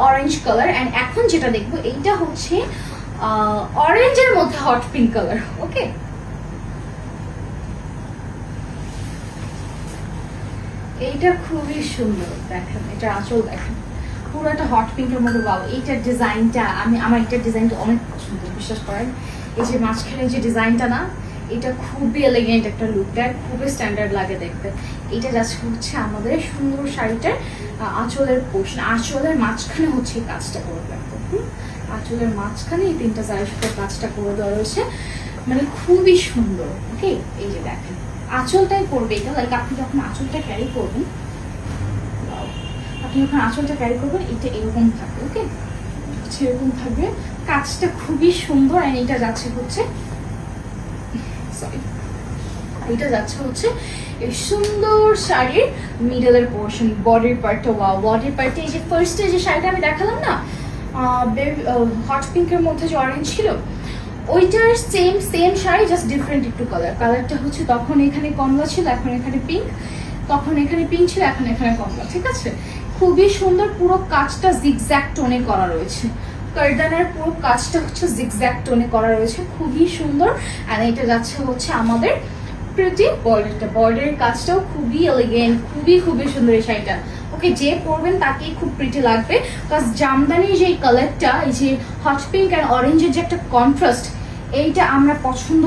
Orange colour. And এখন যেটা দেখবো এইটা হচ্ছে অরেঞ্জের মধ্যে হট পিঙ্ক কালার। ওকে, এইটা খুবই সুন্দর, দেখেন এটা আঁচল, দেখেন পুরো একটা হট পিঙ্কের মধ্যে। বাবা, এইটার ডিজাইনটা আমার এটার ডিজাইনটা অনেক পছন্দ, বিশ্বাস করেন। এই যে মাঝখানে যে ডিজাইনটা না, এটা খুবই এলিগেন্ট একটা লুক দেয়, খুবই স্ট্যান্ডার্ড লাগে দেখতে। এটা যাচ্ছে হচ্ছে আমাদের সুন্দর শাড়িটার আঁচলের পোর্শন, আঁচলের মাঝখানে হচ্ছে এই কাজটা করে রাখবো। আঁচলের মাঝখানে এই 3টা জারের সাথে কাজটা করে দেওয়া রয়েছে, মানে খুবই সুন্দর। ওকে, এই যে দেখেন আঁচলটাই পড়বে এটা, লাইক আপনি যখন আঁচলটা ক্যারি করবেন, আপনি যখন আঁচলটা ক্যারি করবেন এটা এরকম থাকবে। ওকে, এরকম থাকবে, কাজটা খুবই সুন্দর। আর এটা যাচ্ছে হচ্ছে, সরি, এটা যাচ্ছে হচ্ছে এই সুন্দর শাড়ির মিডলের পোর্শন, বডির পার্টটা। ওয়াও, বডির পার্টে এই যে ফার্স্টে যে শাড়িটা আমি দেখালাম না, হট পিঙ্কের মধ্যে যে অরেঞ্জ ছিল, ওইটার সেম শাড়ি, জাস্ট ডিফারেন্ট একটু কালারটা হচ্ছে তখন এখানে কমলা ছিল, এখন এখানে পিঙ্ক, তখন এখানে পিঙ্ক ছিল, এখন এখানে কমলা। ঠিক আছে, খুবই সুন্দর। পুরো কাজটা জিগজ্যাগ টোনে করা রয়েছে, কার্দানের পুরো কাজটা হচ্ছে জিগজ্যাগ টোনে করা রয়েছে, খুবই সুন্দর। আর এটা যাচ্ছে হচ্ছে আমাদের প্রিটি বর্ডারটা, বর্ডারের কাজটাও খুবই এলিগেন্ট, খুবই সুন্দর এই শাড়িটা। ওকে, যে পরবেন তাকেই খুব প্রিটি লাগবে, প্লাস জামদানির যে কালারটা, এই যে হট পিঙ্ক অ্যান্ড অরেঞ্জের যে একটা কন্ট্রাস্ট, এইটা আমরা পছন্দ